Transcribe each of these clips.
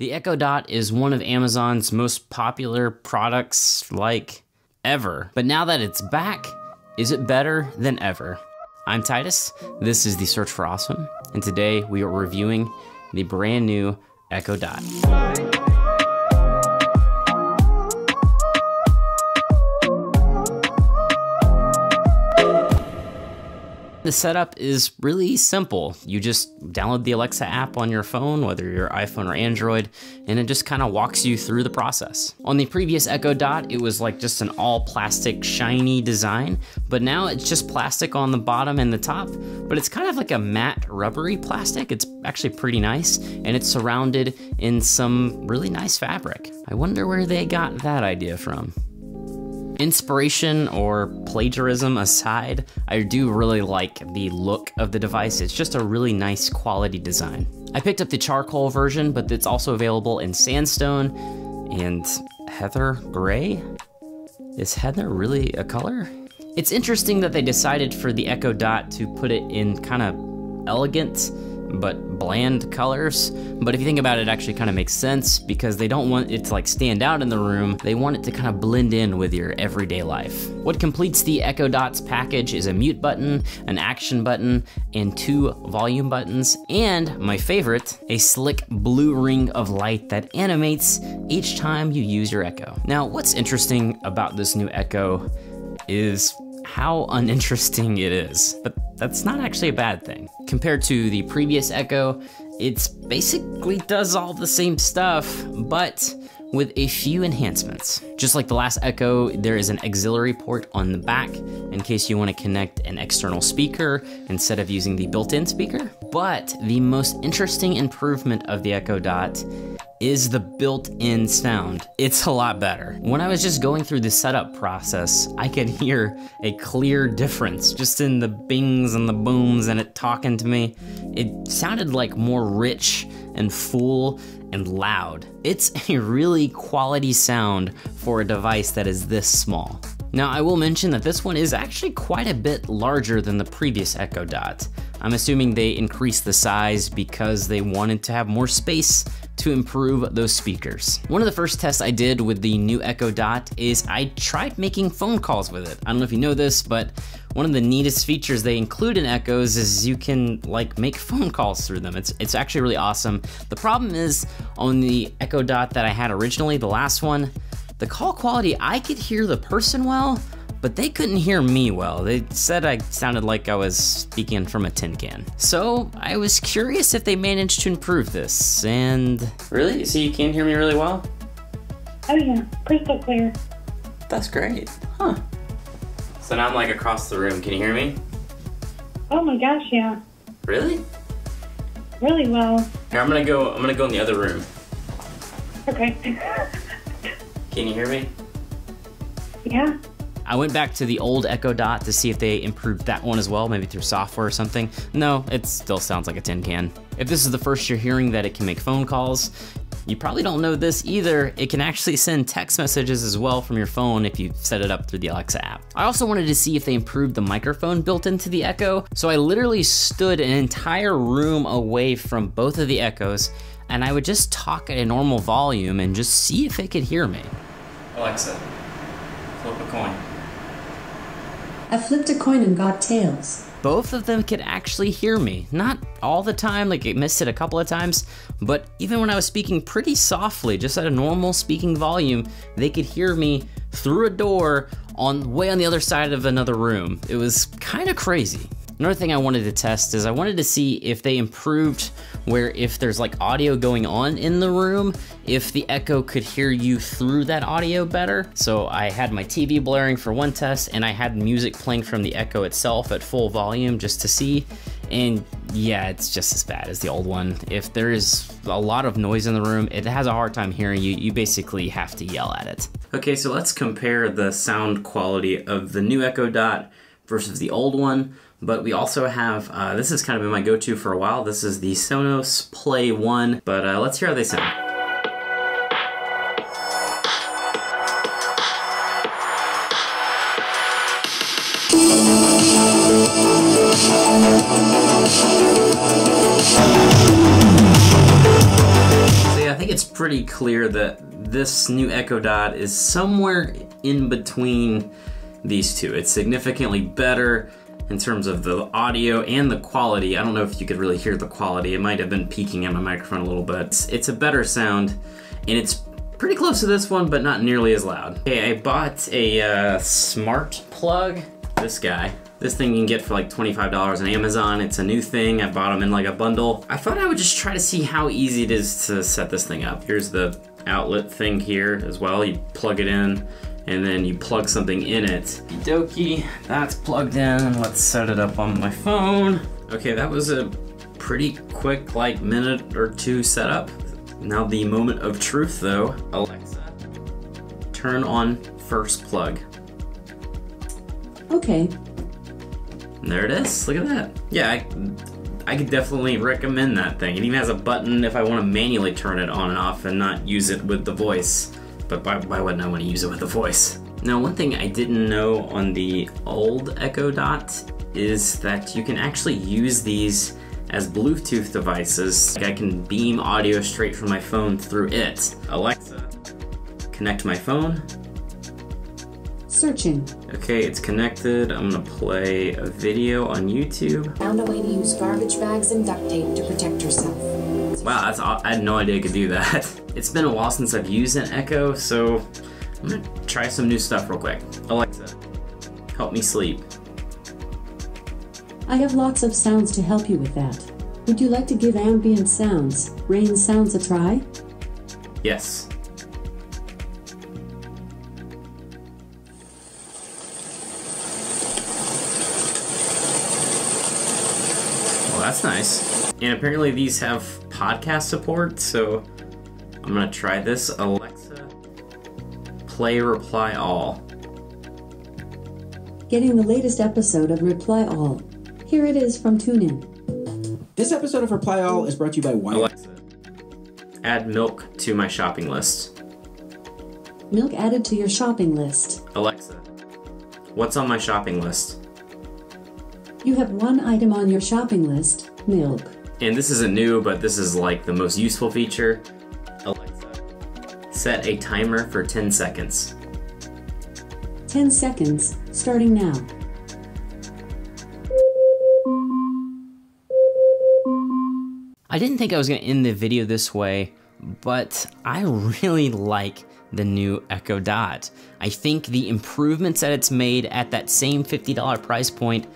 The Echo Dot is one of Amazon's most popular products, like, ever. But now that it's back, is it better than ever? I'm Titus, this is The Search for Awesome, and today we are reviewing the brand new Echo Dot. The setup is really simple. You just download the Alexa app on your phone, whether you're iPhone or Android, and it just kind of walks you through the process. On the previous Echo Dot, it was like just an all plastic shiny design, but now it's just plastic on the bottom and the top, but it's kind of like a matte rubbery plastic. It's actually pretty nice, and it's surrounded in some really nice fabric. I wonder where they got that idea from. Inspiration or plagiarism aside, I do really like the look of the device. It's just a really nice quality design. I picked up the charcoal version, but it's also available in sandstone and heather gray. Is heather really a color? It's interesting that they decided for the Echo Dot to put it in kind of elegant but bland colors. But if you think about it, it actually kind of makes sense because they don't want it to like stand out in the room. They want it to kind of blend in with your everyday life. What completes the Echo Dot's package is a mute button, an action button, and 2 volume buttons, and my favorite, a slick blue ring of light that animates each time you use your Echo. Now, what's interesting about this new Echo is how uninteresting it is, but that's not actually a bad thing. Compared to the previous Echo, it's basically does all the same stuff, but with a few enhancements. Just like the last Echo, there is an auxiliary port on the back in case you want to connect an external speaker instead of using the built-in speaker. But the most interesting improvement of the Echo Dot is the built-in sound. It's a lot better. When I was just going through the setup process, I could hear a clear difference just in the bings and the booms and it talking to me. It sounded like more rich and full and loud. It's a really quality sound for a device that is this small. Now, I will mention that this one is actually quite a bit larger than the previous Echo Dot. I'm assuming they increased the size because they wanted to have more space to improve those speakers. One of the first tests I did with the new Echo Dot is I tried making phone calls with it. I don't know if you know this, but one of the neatest features they include in Echoes is you can like make phone calls through them. It's actually really awesome. The problem is on the Echo Dot that I had originally, the last one, the call quality, I could hear the person well, but they couldn't hear me well. They said I sounded like I was speaking from a tin can. So I was curious if they managed to improve this, and... Really? So you can hear me really well? Oh yeah, crystal clear. That's great, huh? So now I'm like across the room, can you hear me? Oh my gosh, yeah. Really? Really well. Here, I'm gonna go in the other room. Okay. Can you hear me? Yeah. I went back to the old Echo Dot to see if they improved that one as well, maybe through software or something. No, it still sounds like a tin can. If this is the first you're hearing that it can make phone calls, you probably don't know this either. It can actually send text messages as well from your phone if you set it up through the Alexa app. I also wanted to see if they improved the microphone built into the Echo, so I literally stood an entire room away from both of the Echoes, and I would just talk at a normal volume and just see if it could hear me. Alexa, flip a coin. I flipped a coin and got tails. Both of them could actually hear me. Not all the time, like it missed it a couple of times, but even when I was speaking pretty softly, just at a normal speaking volume, they could hear me through a door way on the other side of another room. It was kind of crazy. Another thing I wanted to test is I wanted to see if they improved where if there's like audio going on in the room, if the Echo could hear you through that audio better. So I had my TV blaring for one test and I had music playing from the Echo itself at full volume just to see. And yeah, it's just as bad as the old one. If there is a lot of noise in the room, it has a hard time hearing you. You basically have to yell at it. Okay, so let's compare the sound quality of the new Echo Dot versus the old one. But we also have, this has kind of been my go-to for a while. This is the Sonos Play 1, but let's hear how they sound. So yeah, Okay, I think it's pretty clear that this new Echo Dot is somewhere in between these two. It's significantly better in terms of the audio and the quality. I don't know if you could really hear the quality. It might have been peaking at my microphone a little bit. It's a better sound, and it's pretty close to this one, but not nearly as loud. Okay, I bought a smart plug, this guy. This thing you can get for like $25 on Amazon. It's a new thing. I bought them in like a bundle. I thought I would just try to see how easy it is to set this thing up. Here's the outlet thing here as well. You plug it in, and then you plug something in it. Okie dokie, that's plugged in. Let's set it up on my phone. Okay, that was a pretty quick, like minute or two setup. Now the moment of truth though. Alexa, turn on first plug. Okay. And there it is, look at that. Yeah, I could definitely recommend that thing. It even has a button if I want to manually turn it on and off and not use it with the voice. But why wouldn't I want to use it with the voice? Now, one thing I didn't know on the old Echo Dot is that you can actually use these as Bluetooth devices. Like I can beam audio straight from my phone through it. Alexa, connect my phone. Searching. Okay, it's connected. I'm gonna play a video on YouTube. Found a way to use garbage bags and duct tape to protect yourself. Wow, I had no idea I could do that. It's been a while since I've used an Echo, so I'm gonna try some new stuff real quick. Alexa, help me sleep. I have lots of sounds to help you with that. Would you like to give ambient sounds, rain sounds a try? Yes. Well, that's nice. And apparently these have podcast support, so I'm gonna try this. Alexa, play Reply All. Getting the latest episode of Reply All. Here it is from TuneIn. This episode of Reply All is brought to you by Wire. Alexa, add milk to my shopping list. Milk added to your shopping list. Alexa, what's on my shopping list? You have one item on your shopping list, milk. And this isn't new, but this is like the most useful feature. Alexa, set a timer for 10 seconds. 10 seconds, starting now. I didn't think I was gonna end the video this way, but I really like the new Echo Dot. I think the improvements that it's made at that same $50 price point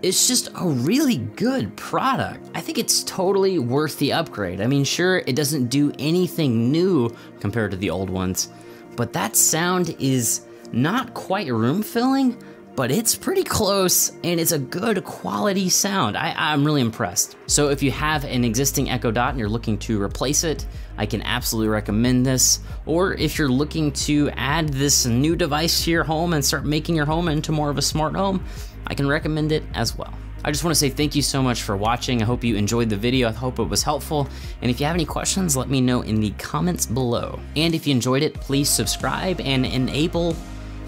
is just a really good product. I think it's totally worth the upgrade. I mean, sure, it doesn't do anything new compared to the old ones, but that sound is not quite room filling, but it's pretty close and it's a good quality sound. I'm really impressed. So if you have an existing Echo Dot and you're looking to replace it, I can absolutely recommend this. Or if you're looking to add this new device to your home and start making your home into more of a smart home, I can recommend it as well. I just want to say thank you so much for watching. I hope you enjoyed the video. I hope it was helpful. And if you have any questions, let me know in the comments below. And if you enjoyed it, please subscribe and enable,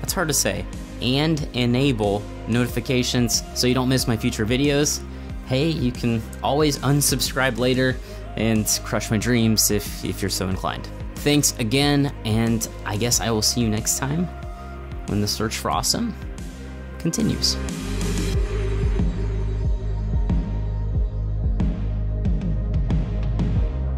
that's hard to say, and enable notifications so you don't miss my future videos. Hey, you can always unsubscribe later and crush my dreams if you're so inclined. Thanks again, and I guess I will see you next time when the search for awesome continues.